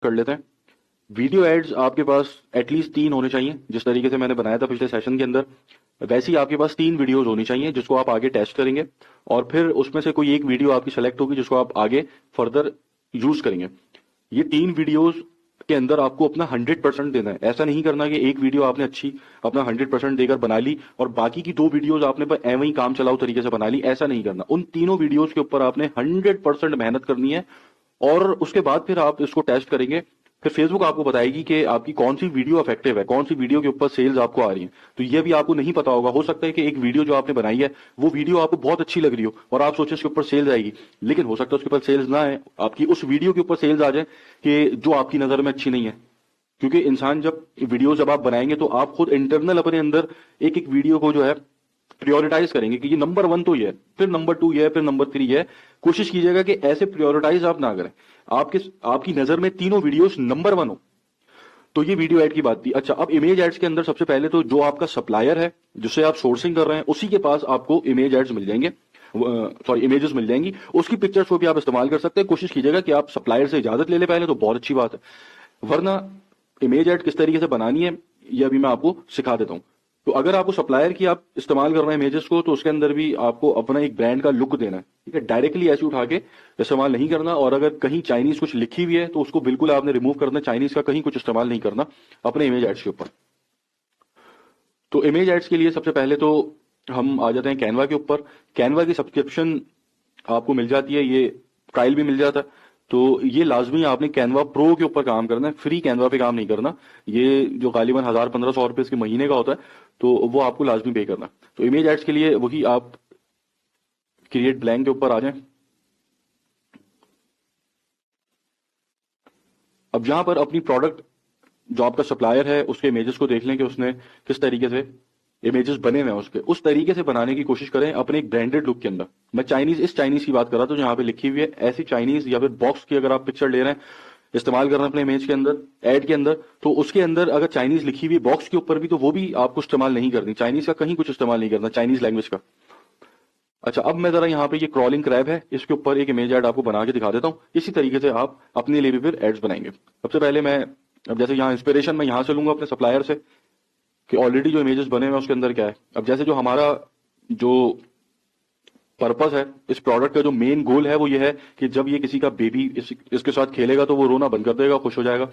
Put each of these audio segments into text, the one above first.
कर लेते हैं। वीडियो एड्स आपके पास एटलीस्ट 3 होने चाहिए, जिस तरीके से मैंने बनाया था पिछले सेशन के अंदर, वैसे ही आपके पास 3 वीडियोस होनी चाहिए जिसको आप आगे टेस्ट करेंगे, और फिर उसमें से कोई एक वीडियो आपकी सेलेक्ट होगी जिसको आप आगे फर्दर यूज करेंगे। ये 3 वीडियोस के अंदर आपको अपना 100% देना है। ऐसा नहीं करना कि एक वीडियो आपने अच्छी अपना 100% देकर बना ली और बाकी की 2 वीडियोस आपने बस एवं ही काम चलाओ तरीके से बना ली। ऐसा नहीं करना। उन तीनों वीडियोस के ऊपर आपने 100% मेहनत करनी है, और उसके बाद फिर आप इसको टेस्ट करेंगे। फिर फेसबुक आपको बताएगी कि आपकी कौन सी वीडियो इफेक्टिव है, कौन सी वीडियो के ऊपर सेल्स आपको आ रही है। तो ये भी आपको नहीं पता होगा। हो सकता है कि एक वीडियो जो आपने बनाई है वो वीडियो आपको बहुत अच्छी लग रही हो और आप सोचे उसके ऊपर सेल्स आएगी, लेकिन हो सकता है उसके ऊपर सेल्स ना आए, आपकी उस वीडियो के ऊपर सेल्स आ जाए कि जो आपकी नजर में अच्छी नहीं है। क्योंकि इंसान जब आप बनाएंगे तो आप खुद इंटरनल अपने अंदर एक एक वीडियो को जो है प्रायोरिटाइज करेंगे कि ये नंबर 1 तो ये है, फिर नंबर 2 ये है, फिर नंबर 3 ये है। कोशिश कीजिएगा कि ऐसे प्रायोरिटाइज आप ना करें, आपके आपकी नजर में तीनों वीडियोस नंबर 1 हो। तो ये वीडियो एड की बात थी। अच्छा, अब इमेज एड्स के अंदर सबसे पहले तो जो आपका सप्लायर है जिससे आप सोर्सिंग कर रहे हैं उसी के पास आपको इमेज एड्स मिल जाएंगे, सॉरी इमेजेस मिल जाएंगी। उसकी पिक्चर्स को भी आप इस्तेमाल कर सकते हैं। कोशिश कीजिएगा कि आप सप्लायर से इजाजत ले ले पहले, तो बहुत अच्छी बात है। वरना इमेज एड किस तरीके से बनानी है ये अभी मैं आपको सिखा देता हूं। तो अगर आपको सप्लायर की आप इस्तेमाल कर रहे हैं इमेजेस को, तो उसके अंदर भी आपको अपना एक ब्रांड का लुक देना है। ठीक है, डायरेक्टली ऐसे उठा के इस्तेमाल नहीं करना। और अगर कहीं चाइनीज कुछ लिखी हुई है तो उसको बिल्कुल आपने रिमूव करना है। चाइनीज का कहीं कुछ इस्तेमाल नहीं करना अपने इमेज एड्स के ऊपर। तो इमेज एड्स के लिए सबसे पहले तो हम आ जाते हैं कैनवा के ऊपर। कैनवा की सब्सक्रिप्शन आपको मिल जाती है, ये ट्रायल भी मिल जाता है। तो ये लाजमी आपने कैनवा प्रो के ऊपर काम करना है, फ्री कैनवा पे काम नहीं करना। ये जो गालिबन 1000-1500 रुपए इसके महीने का होता है, तो वो आपको लाजमी पे करना। तो इमेज एड्स के लिए वही आप क्रिएट ब्लैंक के ऊपर आ जाएं। अब यहां पर अपनी प्रोडक्ट जो आपका सप्लायर है उसके इमेजेस को देख लें कि उसने किस तरीके से इमेजेस बने हुए हैं, उसके उस तरीके से बनाने की कोशिश करें अपने एक ब्रांडेड लुक के अंदर। मैं इस चाइनीज की बात कर रहा था जो यहाँ पे लिखी हुई है। ऐसी चाइनीज या फिर बॉक्स की अगर आप पिक्चर ले रहे हैं, इस्तेमाल कर रहे हैं अपने इमेज के अंदर, एड के अंदर, तो उसके अंदर अगर चाइनीज लिखी हुई है बॉक्स के ऊपर भी, तो वो भी आपको इस्तेमाल नहीं करनी। चाइनीज का कहीं कुछ इस्तेमाल नहीं करना, चाइनीज लैंग्वेज का। अच्छा, अब मैं जरा यहाँ पे ये क्रॉलिंग क्रैब है इसके ऊपर एक इमेज ऐड आपको बना के दिखा देता हूँ। इसी तरीके से आप अपने लिए भी फिर एड्स बनाएंगे। सबसे पहले मैं, अब जैसे यहाँ इंस्पिरेशन मैं यहाँ से लूंगा अपने सप्लायर से कि ऑलरेडी जो इमेजेस बने हुए हैं उसके अंदर क्या है। अब जैसे जो हमारा जो पर्पस है इस प्रोडक्ट का, जो मेन गोल है वो ये है कि जब ये किसी का बेबी इसके साथ खेलेगा तो वो रोना बंद कर देगा, खुश हो जाएगा।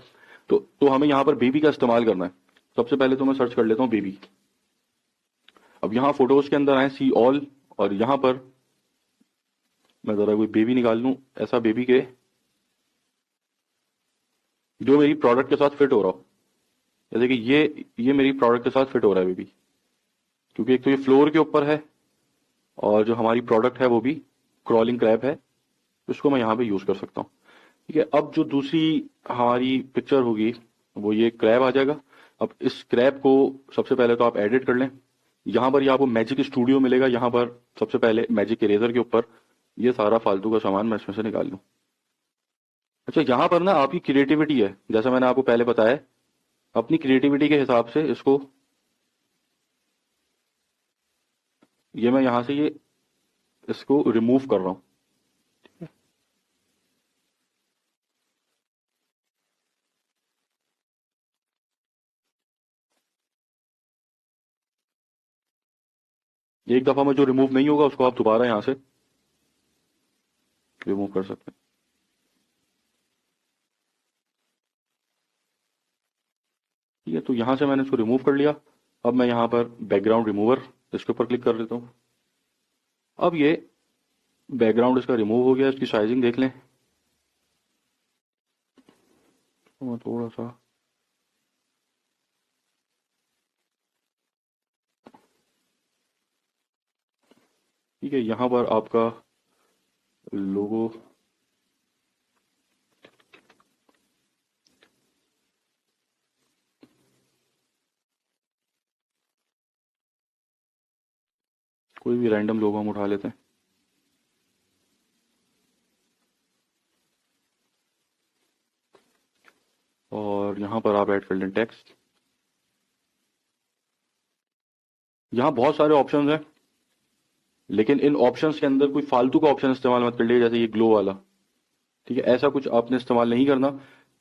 तो हमें यहाँ पर बेबी का इस्तेमाल करना है। सबसे पहले तो मैं सर्च कर लेता हूँ बेबी। अब यहाँ फोटोज के अंदर आए सी ऑल, और यहाँ पर मैं जरा कोई बेबी निकाल लूं, ऐसा बेबी के जो मेरी प्रोडक्ट के साथ फिट हो रहा हो। जैसे कि ये मेरी प्रोडक्ट के साथ फिट हो रहा है बेबी, क्योंकि एक तो ये फ्लोर के ऊपर है और जो हमारी प्रोडक्ट है वो भी क्रॉलिंग क्रैब है, तो इसको मैं यहाँ पे यूज कर सकता हूँ। ठीक है, अब जो दूसरी हमारी पिक्चर होगी वो ये क्रैब आ जाएगा। अब इस क्रैब को सबसे पहले तो आप एडिट कर लें। यहाँ पर ये आपको मैजिक स्टूडियो मिलेगा। यहाँ पर सबसे पहले मैजिक इरेजर के ऊपर ये सारा फालतू का सामान मैं इसमें से निकाल लूँ। अच्छा, यहाँ पर ना आपकी क्रिएटिविटी है, जैसा मैंने आपको पहले बताया, अपनी क्रिएटिविटी के हिसाब से इसको, ये मैं यहाँ से ये इसको रिमूव कर रहा हूँ। एक दफा में जो रिमूव नहीं होगा उसको आप दोबारा यहाँ से रिमूव कर सकते हैं। ठीक है, तो यहाँ से मैंने इसको रिमूव कर लिया। अब मैं यहाँ पर बैकग्राउंड रिमूवर इसके ऊपर क्लिक कर लेता हूँ। अब ये बैकग्राउंड इसका रिमूव हो गया। इसकी साइजिंग देख लें, तो मैं थोड़ा सा, ठीक है, यहाँ पर आपका लोगो, कोई भी रैंडम लोगो हम उठा लेते हैं। और यहाँ पर आप ऐड कर लें टेक्स्ट। यहाँ बहुत सारे ऑप्शंस हैं, लेकिन इन ऑप्शंस के अंदर कोई फालतू का ऑप्शन इस्तेमाल मत कर लीजिए, जैसे ये ग्लो वाला। ठीक है, ऐसा कुछ आपने इस्तेमाल नहीं करना।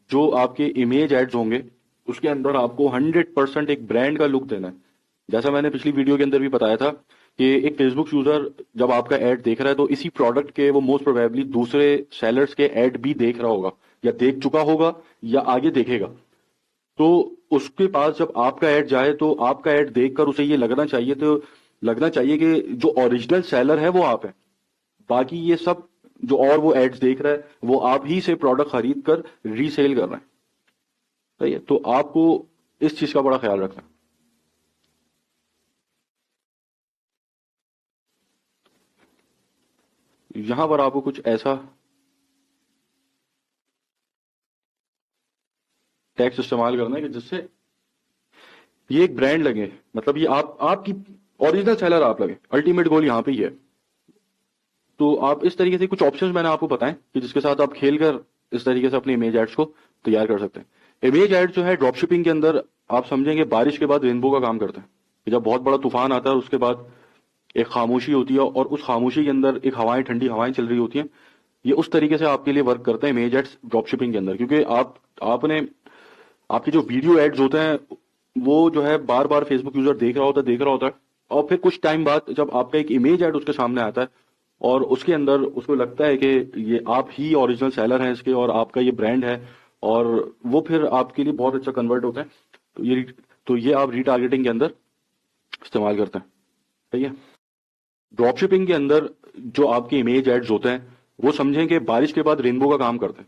जो आपके इमेज एड्स होंगे उसके अंदर आपको 100% एक ब्रांड का लुक देना है। जैसा मैंने पिछली वीडियो के अंदर भी बताया था कि एक फेसबुक यूजर जब आपका एड देख रहा है तो इसी प्रोडक्ट के वो मोस्ट प्रोबेबली दूसरे सेलर्स के एड भी देख रहा होगा, या देख चुका होगा, या आगे देखेगा। तो उसके पास जब आपका ऐड जाए तो आपका ऐड देखकर उसे ये लगना चाहिए कि जो ओरिजिनल सेलर है वो आप है। बाकी ये सब जो और वो एड्स देख रहा है वो आप ही से प्रोडक्ट खरीद कर रीसेल कर रहे हैं। सही है, तो आपको इस चीज का बड़ा ख्याल रखना है। यहां पर आपको कुछ ऐसा टेक्स्ट इस्तेमाल करना है कि जिससे ये एक ब्रांड लगे, मतलब ये आपकी ओरिजिनल सेलर आप लगे। अल्टीमेट गोल यहाँ पे ही है। तो आप इस तरीके से कुछ ऑप्शंस मैंने आपको बताएं कि जिसके साथ आप खेलकर इस तरीके से अपने इमेज एड्स को तैयार कर सकते हैं। इमेज एड जो है ड्रॉप शिपिंग के अंदर आप समझेंगे बारिश के बाद रेनबो का काम करते हैं कि जब बहुत बड़ा तूफान आता है उसके बाद एक खामोशी होती है और उस खामोशी के अंदर एक हवाएं, ठंडी हवाएं चल रही होती हैं। ये उस तरीके से आपके लिए वर्क करते हैं इमेज एड्स ड्रॉप शिपिंग के अंदर, क्योंकि आपने आपके जो वीडियो एड्स होते हैं वो जो है बार बार फेसबुक यूजर देख रहा होता है और फिर कुछ टाइम बाद जब आपका एक इमेज एड उसके सामने आता है और उसके अंदर उसको लगता है कि ये आप ही ओरिजिनल सेलर हैं इसके और आपका ये ब्रांड है, और वो फिर आपके लिए बहुत अच्छा कन्वर्ट होता है। तो ये आप रीटारगेटिंग के अंदर इस्तेमाल करते हैं। सही है। ड्रॉप शिपिंग के अंदर जो आपके इमेज एड्स होते हैं वो समझें कि बारिश के बाद रेनबो का काम करते हैं।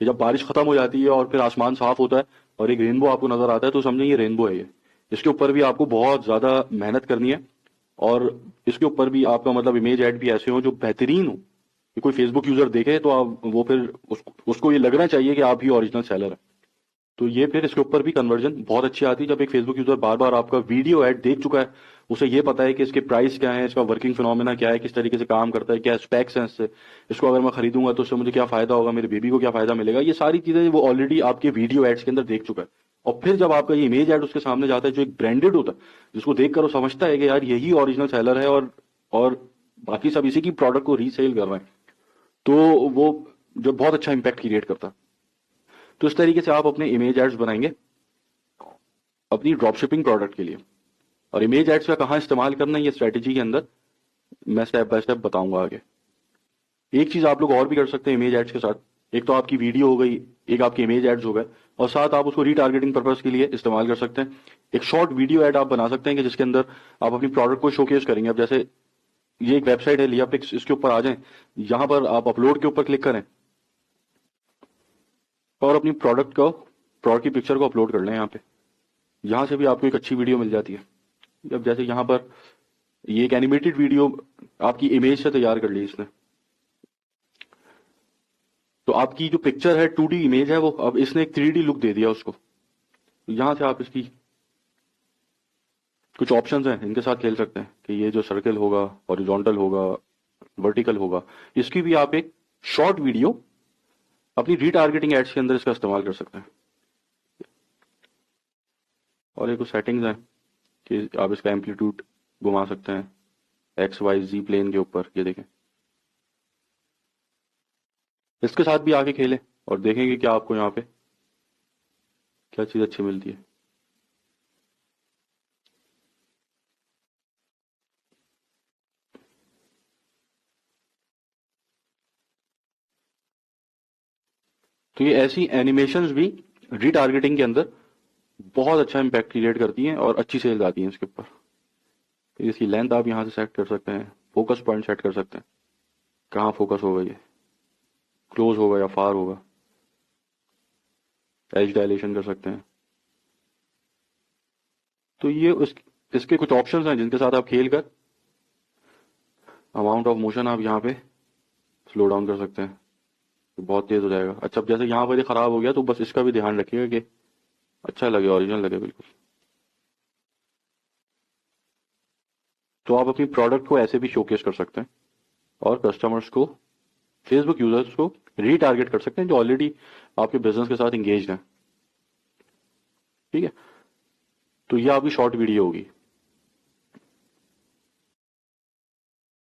कि जब बारिश खत्म हो जाती है और फिर आसमान साफ होता है और एक रेनबो आपको नजर आता है तो समझें ये रेनबो है। ये इसके ऊपर भी आपको बहुत ज्यादा मेहनत करनी है और इसके ऊपर भी आपका मतलब इमेज ऐड भी ऐसे हो जो बेहतरीन हो कि कोई फेसबुक यूजर देखे तो आप वो फिर उसको ये लगना चाहिए कि आप ही ओरिजिनल सेलर है। तो ये फिर इसके ऊपर भी कन्वर्जन बहुत अच्छी आती है जब एक फेसबुक यूजर बार बार आपका वीडियो ऐड देख चुका है, उसे ये पता है कि इसके प्राइस क्या है, इसका वर्किंग फिनोमेना क्या है, किस तरीके से काम करता है, क्या स्पेक्स हैं इससे, इसको अगर मैं खरीदूंगा तो उससे मुझे क्या फायदा होगा, मेरे बेबी को क्या फायदा मिलेगा, ये सारी चीजें वो ऑलरेडी आपके वीडियो एड्स के अंदर देख चुका है। और फिर जब आपका ये इमेज एड उसके सामने जाता है जो एक ब्रांडेड होता है, जिसको देखकर वो समझता है कि यार यही ओरिजिनल सेलर है और बाकी सब इसी की प्रोडक्ट को रीसेल कर रहे हैं, तो वो जो बहुत अच्छा इंपैक्ट क्रिएट करता है। तो इस तरीके से आप अपने इमेज एड्स बनाएंगे अपनी ड्रॉपशिपिंग प्रोडक्ट के लिए। और इमेज एड्स का कहाँ इस्तेमाल करना है ये स्ट्रेटेजी के अंदर मैं स्टेप बाय स्टेप बताऊंगा आगे। एक चीज आप लोग और भी कर सकते हैं इमेज एड्स के साथ, एक तो आपकी वीडियो हो गई, एक आपके इमेज एड्स हो गए, और साथ आप उसको रीटारगेटिंग पर्पस के लिए इस्तेमाल कर सकते हैं। एक शॉर्ट वीडियो एड आप बना सकते हैं कि जिसके अंदर आप अपनी प्रोडक्ट को शोकेस करेंगे। अब जैसे ये एक वेबसाइट है लियापिक्स, इसके ऊपर आ जाएं, यहां पर आप अपलोड के ऊपर क्लिक करें और अपनी प्रोडक्ट की पिक्चर को अपलोड कर लें। यहाँ पे यहां से भी आपको एक अच्छी वीडियो मिल जाती है। अब जैसे यहाँ पर ये एक एनिमेटेड वीडियो आपकी इमेज से तैयार कर ली इसने, तो आपकी जो पिक्चर है 2D इमेज है वो अब इसने एक 3D लुक दे दिया उसको। यहां से आप इसकी कुछ ऑप्शंस हैं इनके साथ खेल सकते हैं कि ये जो सर्कल होगा, हॉरिजॉन्टल होगा, वर्टिकल होगा, इसकी भी आप एक शॉर्ट वीडियो अपनी रीटारगेटिंग एड्स के अंदर इसका इस्तेमाल कर सकते हैं। और एक सेटिंग्स हैं कि आप इसका एम्पलीट्यूड घुमा सकते हैं XYZ प्लेन के ऊपर, ये देखें। इसके साथ भी आके खेलें और देखेंगे क्या आपको यहाँ पे क्या चीज अच्छी मिलती है। तो ये ऐसी एनिमेशंस भी रीटारगेटिंग के अंदर बहुत अच्छा इंपैक्ट क्रिएट करती हैं और अच्छी सेल्स आती हैं इसके ऊपर। तो इसकी लेंथ आप यहाँ से सेट कर सकते हैं, फोकस पॉइंट सेट कर सकते हैं, कहाँ फोकस होगा, ये क्लोज होगा या फार होगा, एज डायलेशन कर सकते हैं। तो ये इसके कुछ ऑप्शंस हैं जिनके साथ आप खेल कर अमाउंट ऑफ मोशन आप यहाँ पे स्लो डाउन कर सकते हैं, तो बहुत तेज हो जाएगा। अच्छा, अब जैसे यहाँ पर ये खराब हो गया तो बस इसका भी ध्यान रखिएगा कि अच्छा लगे, ओरिजिनल लगे बिल्कुल। तो आप अपनी प्रोडक्ट को ऐसे भी शोकेस कर सकते हैं और कस्टमर्स को, फेसबुक यूजर्स को रीटारगेट कर सकते हैं जो ऑलरेडी आपके बिजनेस के साथ इंगेज हैं। ठीक है, तो ये आपकी शॉर्ट वीडियो होगी।